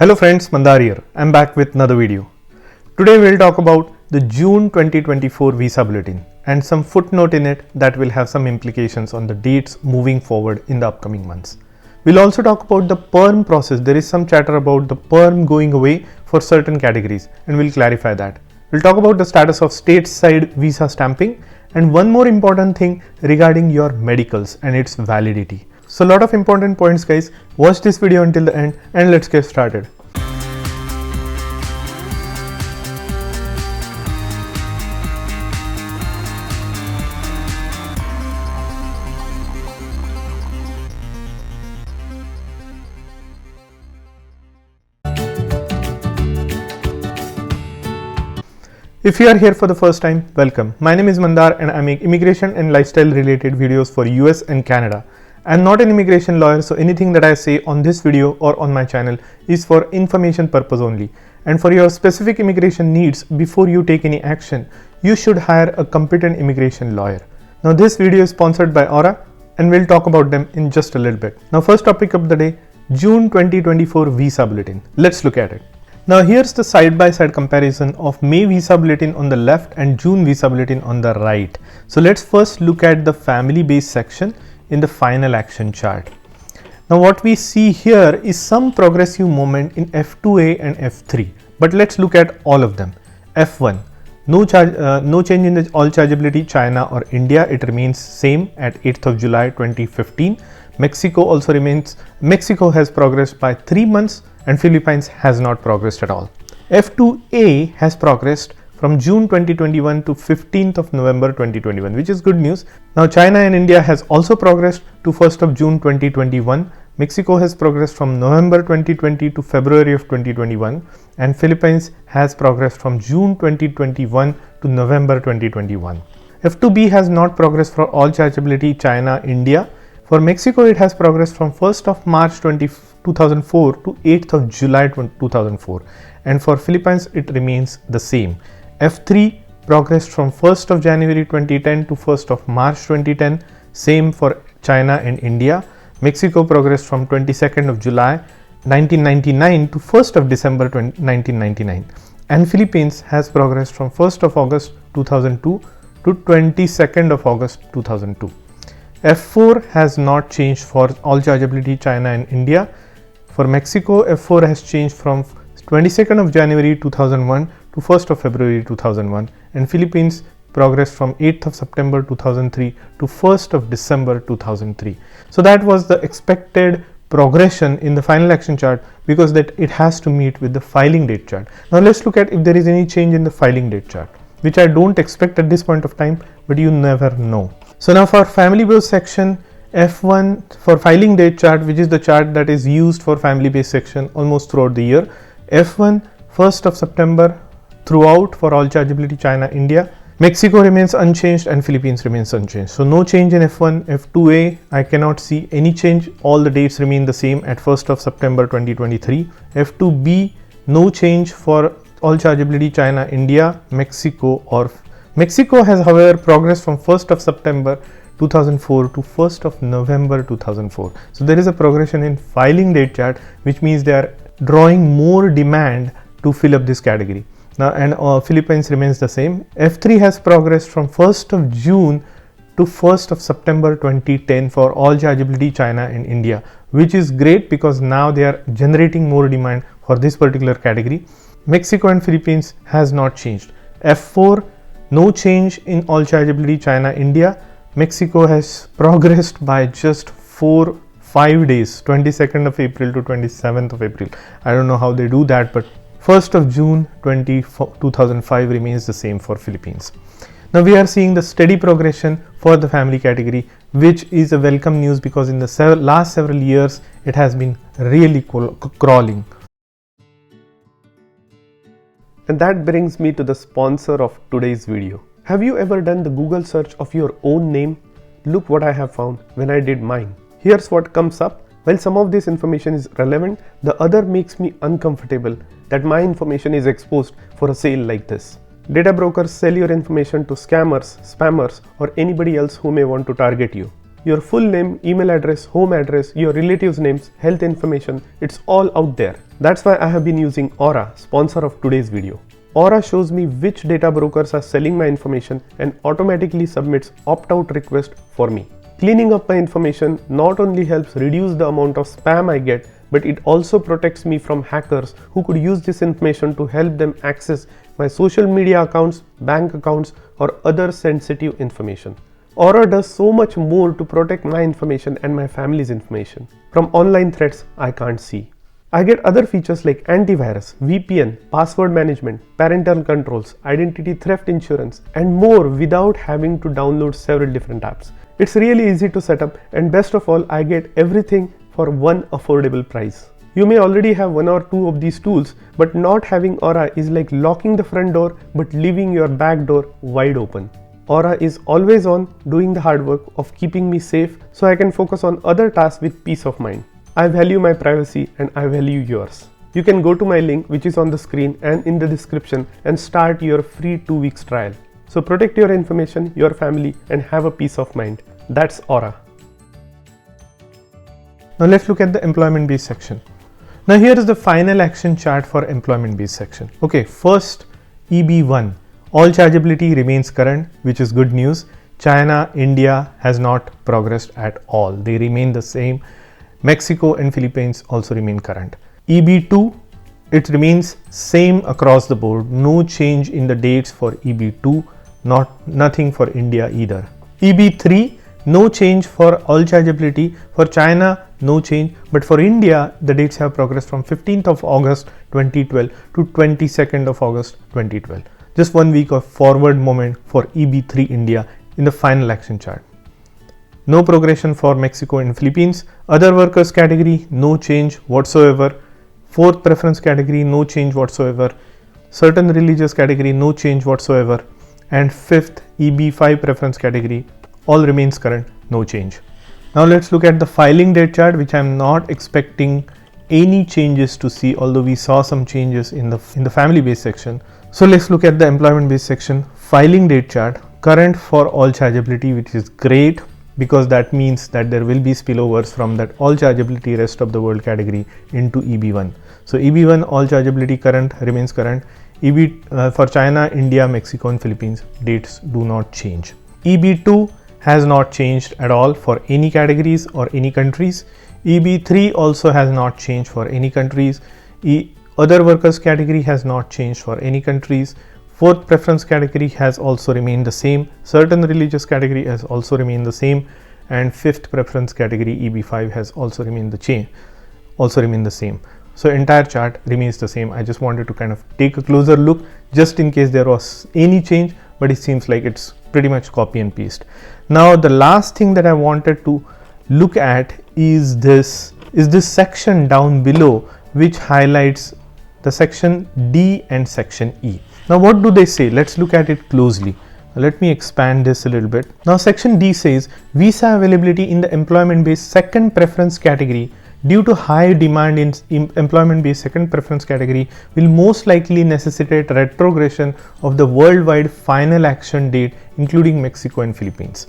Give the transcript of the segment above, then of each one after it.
Hello friends, Mandar here. I'm back with another video. Today we'll talk about the June 2024 Visa Bulletin and some footnote in it that will have some implications on the dates moving forward in the upcoming months. We'll also talk about the PERM process. There is some chatter about the PERM going away for certain categories and we'll clarify that. We'll talk about the status of stateside visa stamping and one more important thing regarding your medicals and its validity. So a lot of important points guys. Watch this video until the end and let's get started. If you are here for the first time, welcome. My name is Mandar and I make immigration and lifestyle related videos for US and Canada. I'm not an immigration lawyer, so anything that I say on this video or on my channel is for information purpose only. And for your specific immigration needs, before you take any action, you should hire a competent immigration lawyer. Now this video is sponsored by Aura and we'll talk about them in just a little bit. Now first topic of the day, June 2024 Visa Bulletin. Let's look at it. Now here's the side-by-side comparison of May Visa Bulletin on the left and June Visa Bulletin on the right. So let's first look at the family-based section in the final action chart. Now what we see here is some progressive movement in F2A and F3, but let's look at all of them. F1, no change in the all chargeability China or India, it remains same at 8th of July 2015. Mexico has progressed by 3 months and Philippines has not progressed at all. F2A has progressed from June 2021 to 15th of November 2021, which is good news. Now China and India has also progressed to 1st of June 2021. Mexico has progressed from November 2020 to February of 2021 and Philippines has progressed from June 2021 to November 2021. F2B has not progressed for all chargeability China, India. For Mexico, it has progressed from 1st of March 2004 to 8th of July 2004 and for Philippines it remains the same. F3 progressed from 1st of January 2010 to 1st of March 2010, same for China and India. Mexico progressed from 22nd of July 1999 to 1st of December 1999 and Philippines has progressed from 1st of August 2002 to 22nd of August 2002. F4 has not changed for all chargeability China and India. For Mexico, F4 has changed from 22nd of January 2001 to 1st of February 2001 and Philippines progressed from 8th of September 2003 to 1st of December 2003. So that was the expected progression in the final action chart because that it has to meet with the filing date chart. Now let's look at if there is any change in the filing date chart, which I don't expect at this point of time, but you never know. So now for family based section, F1 for filing date chart, which is the chart that is used for family based section almost throughout the year. F1 1st of September throughout for all chargeability China, India. Mexico remains unchanged and Philippines remains unchanged. So no change in F1. F2A, I cannot see any change. All the dates remain the same at 1st of September 2023. F2B, no change for all chargeability China, India, Mexico has however progressed from 1st of September 2004 to 1st of November 2004. So there is a progression in filing date chart, which means they are drawing more demand to fill up this category. Now and Philippines remains the same. F3 has progressed from 1st of June to 1st of September 2010 for all chargeability China and India, which is great because now they are generating more demand for this particular category. Mexico and Philippines has not changed. F4, no change in all chargeability China, India. Mexico has progressed by just 5 days, 22nd of April to 27th of April. I don't know how they do that, but 1st of June 2005 remains the same for Philippines. Now we are seeing the steady progression for the family category, which is a welcome news because in the last several years it has been really crawling. And that brings me to the sponsor of today's video. Have you ever done the Google search of your own name? Look what I have found when I did mine. Here's what comes up. While some of this information is relevant, the other makes me uncomfortable that my information is exposed for a sale like this. Data brokers sell your information to scammers, spammers, or anybody else who may want to target you. Your full name, email address, home address, your relatives' names, health information, it's all out there. That's why I have been using Aura, sponsor of today's video. Aura shows me which data brokers are selling my information and automatically submits opt-out request for me. Cleaning up my information not only helps reduce the amount of spam I get, but it also protects me from hackers who could use this information to help them access my social media accounts, bank accounts, or other sensitive information. Aura does so much more to protect my information and my family's information from online threats I can't see. I get other features like antivirus, VPN, password management, parental controls, identity theft insurance, and more without having to download several different apps. It's really easy to set up, and best of all, I get everything for one affordable price. You may already have one or two of these tools, but not having Aura is like locking the front door but leaving your back door wide open. Aura is always on, doing the hard work of keeping me safe so I can focus on other tasks with peace of mind. I value my privacy and I value yours. You can go to my link which is on the screen and in the description and start your free 2 weeks trial. So protect your information, your family, and have a peace of mind. That's Aura. Now let's look at the employment based section. Now here is the final action chart for employment based section. Okay, first EB1. All chargeability remains current, which is good news. China, India has not progressed at all. They remain the same. Mexico and Philippines also remain current. EB2, it remains same across the board. No change in the dates for EB2, nothing for India either. EB3, no change for all chargeability. For China, no change. But for India, the dates have progressed from 15th of August 2012 to 22nd of August 2012. Just 1 week of forward movement for EB3 India in the final action chart. No progression for Mexico and Philippines. Other workers category, no change whatsoever. Fourth preference category, no change whatsoever. Certain religious category, no change whatsoever. And fifth EB5 preference category, all remains current, no change. Now let's look at the filing date chart, which I'm not expecting any changes to see, although we saw some changes in the family based section. So let's look at the employment based section. Filing date chart, current for all chargeability, which is great because that means that there will be spillovers from that all chargeability rest of the world category into EB1. So EB1 all chargeability current remains current. For China, India, Mexico and Philippines, dates do not change. EB2 has not changed at all for any categories or any countries. EB3 also has not changed for any countries. Other workers category has not changed for any countries. Fourth preference category has also remained the same. Certain religious category has also remained the same. And fifth preference category EB5 has also remained the same. So entire chart remains the same. I just wanted to kind of take a closer look just in case there was any change, but it seems like it's pretty much copy and paste. Now the last thing that I wanted to look at is this section down below, which highlights the section D and section E. Now what do they say? Let's look at it closely. Let me expand this a little bit. Now section D says visa availability in the employment based second preference category due to high demand in employment based second preference category will most likely necessitate retrogression of the worldwide final action date, including Mexico and Philippines,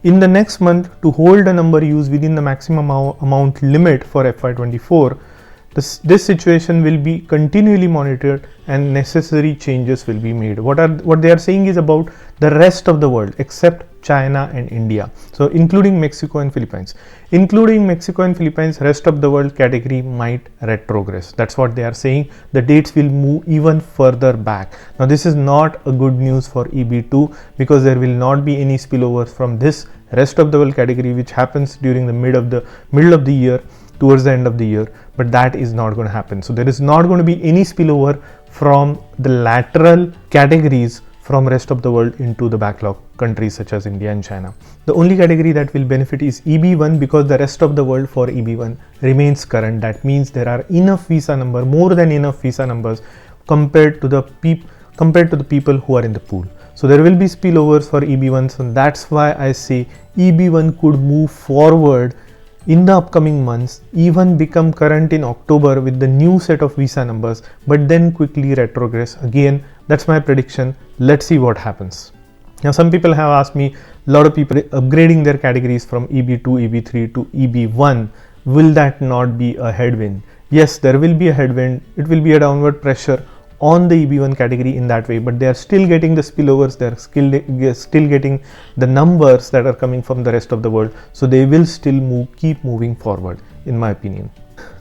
in the next month to hold a number used within the maximum amount limit for FY24. This situation will be continually monitored and necessary changes will be made. What they are saying is about the rest of the world except China and India. So including Mexico and Philippines. Including Mexico and Philippines, rest of the world category might retrogress. That's what they are saying. The dates will move even further back. Now this is not a good news for EB2 because there will not be any spillovers from this rest of the world category, which happens during the middle of the year towards the end of the year, but that is not going to happen. So there is not going to be any spillover from the lateral categories from rest of the world into the backlog countries such as India and China. The only category that will benefit is EB1 because the rest of the world for EB1 remains current. That means there are enough visa number, more than enough visa numbers compared to the people who are in the pool. So there will be spillovers for EB1. So that's why I say EB1 could move forward in the upcoming months, even become current in October with the new set of visa numbers, but then quickly retrogress again. That's my prediction. Let's see what happens. Now some people have asked me, a lot of people upgrading their categories from EB2, EB3 to EB1, will that not be a headwind? Yes, there will be a headwind. It will be a downward pressure on the EB1 category in that way, but they are still getting the spillovers, they are still getting the numbers that are coming from the rest of the world, so they will still keep moving forward, in my opinion.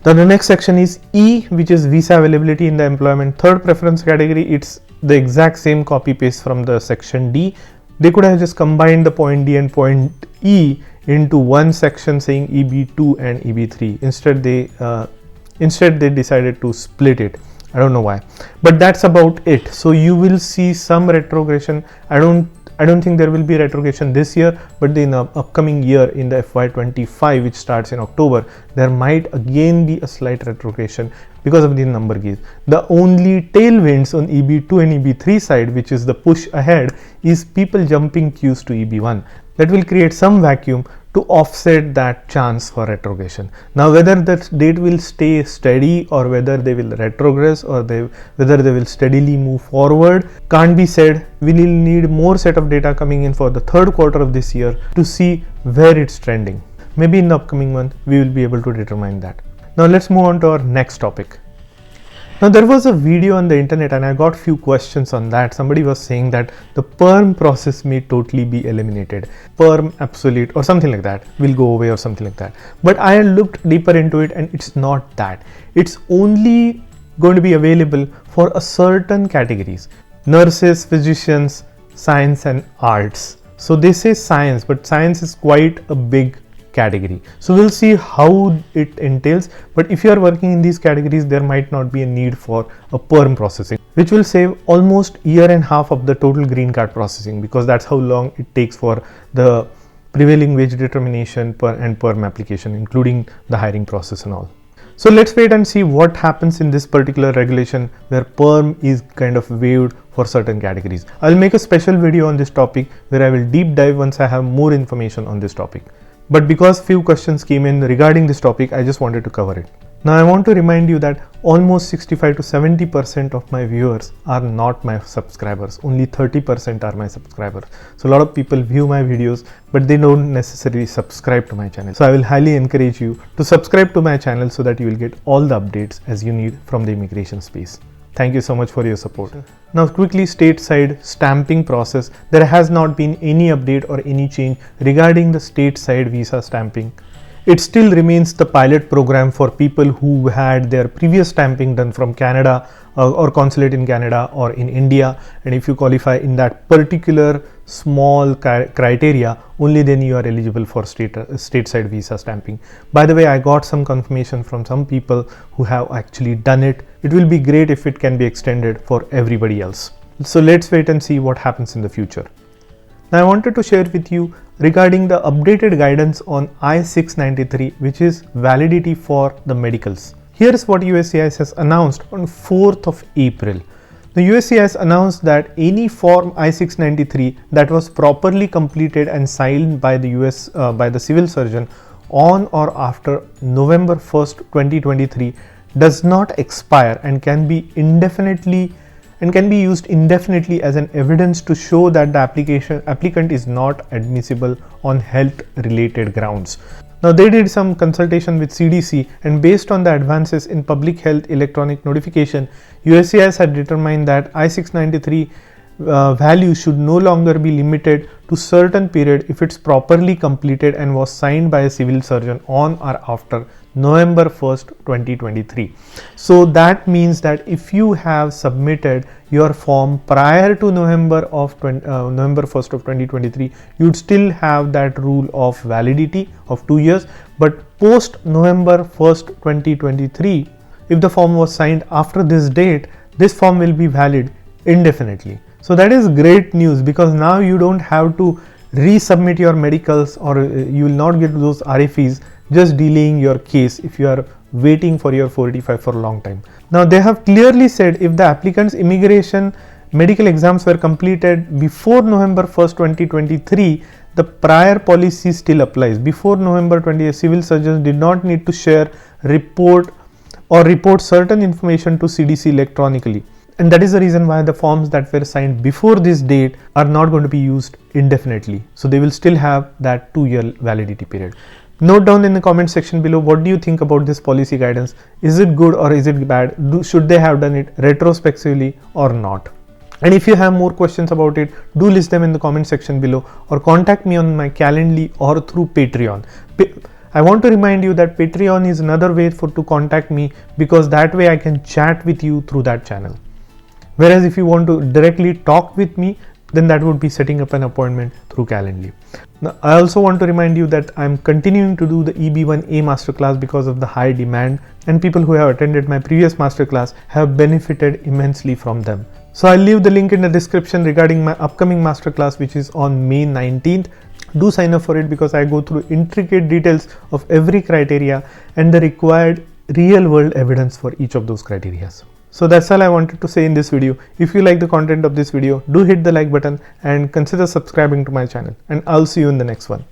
Now the next section is E, which is visa availability in the employment third preference category. It's the exact same copy paste from the section D. They could have just combined the point D and point E into one section saying EB2 and EB3. Instead they decided to split it. I don't know why, but that's about it. So you will see some retrogression. I don't think there will be retrogression this year, but in the upcoming year, in the FY25, which starts in October, there might again be a slight retrogression because of the number gains. The only tailwinds on EB2 and EB3 side, which is the push ahead, is people jumping queues to EB1. That will create some vacuum to offset that chance for retrogression. Now whether that date will stay steady or whether they will retrogress or whether they will steadily move forward can't be said. We will need more set of data coming in for the third quarter of this year to see where it's trending. Maybe in the upcoming month we will be able to determine that. Now let's move on to our next topic. Now there was a video on the internet and I got few questions on that. Somebody was saying that the PERM process may totally be eliminated. PERM obsolete or something like that will go away or something like that. But I looked deeper into it and it's not that. It's only going to be available for a certain categories. Nurses, physicians, science and arts. So they say science, but science is quite a big category. So we'll see how it entails, but if you are working in these categories, there might not be a need for a PERM processing, which will save almost year and a half of the total green card processing, because that's how long it takes for the prevailing wage determination and PERM application, including the hiring process and all. So let's wait and see what happens in this particular regulation where PERM is kind of waived for certain categories. I'll make a special video on this topic where I will deep dive once I have more information on this topic. But because few questions came in regarding this topic, I just wanted to cover it. Now I want to remind you that almost 65 to 70% of my viewers are not my subscribers. Only 30% are my subscribers. So a lot of people view my videos, but they don't necessarily subscribe to my channel. So I will highly encourage you to subscribe to my channel so that you will get all the updates as you need from the immigration space. Thank you so much for your support. Now quickly, stateside stamping process. There has not been any update or any change regarding the stateside visa stamping. It still remains the pilot program for people who had their previous stamping done from Canada or consulate in Canada or in India, and if you qualify in that particular small criteria, only then you are eligible for stateside visa stamping. By the way, I got some confirmation from some people who have actually done it. It will be great if it can be extended for everybody else. So let's wait and see what happens in the future. Now I wanted to share with you regarding the updated guidance on I-693, which is validity for the medicals. Here is what USCIS has announced on 4th of April. The USCIS announced that any form I-693 that was properly completed and signed by the civil surgeon on or after November 1st, 2023 does not expire and can be used indefinitely as an evidence to show that the applicant is not admissible on health related grounds. Now they did some consultation with CDC, and based on the advances in public health electronic notification, USCIS had determined that I-693 value should no longer be limited to certain period if it's properly completed and was signed by a civil surgeon on or after November 1st, 2023. So that means that if you have submitted your form prior to November 1st of 2023, you'd still have that rule of validity of 2 years. But post November 1st, 2023, if the form was signed after this date, this form will be valid indefinitely. So that is great news, because now you don't have to resubmit your medicals, or you will not get those RFEs, just delaying your case if you are waiting for your 485 for a long time. Now they have clearly said if the applicant's immigration medical exams were completed before November 1st, 2023, the prior policy still applies. Before November 20th, civil surgeons did not need to report certain information to CDC electronically. And that is the reason why the forms that were signed before this date are not going to be used indefinitely. So they will still have that 2-year validity period. Note down in the comment section below, what do you think about this policy guidance? Is it good or is it bad? Should they have done it retrospectively or not? And if you have more questions about it, do list them in the comment section below or contact me on my Calendly or through Patreon. I want to remind you that Patreon is another way to contact me, because that way I can chat with you through that channel. Whereas if you want to directly talk with me, then that would be setting up an appointment through Calendly. Now, I also want to remind you that I'm continuing to do the EB1A masterclass because of the high demand, and people who have attended my previous masterclass have benefited immensely from them. So I'll leave the link in the description regarding my upcoming masterclass, which is on May 19th. Do sign up for it, because I go through intricate details of every criteria and the required real world evidence for each of those criteria. So that's all I wanted to say in this video. If you like the content of this video, do hit the like button and consider subscribing to my channel, and I'll see you in the next one.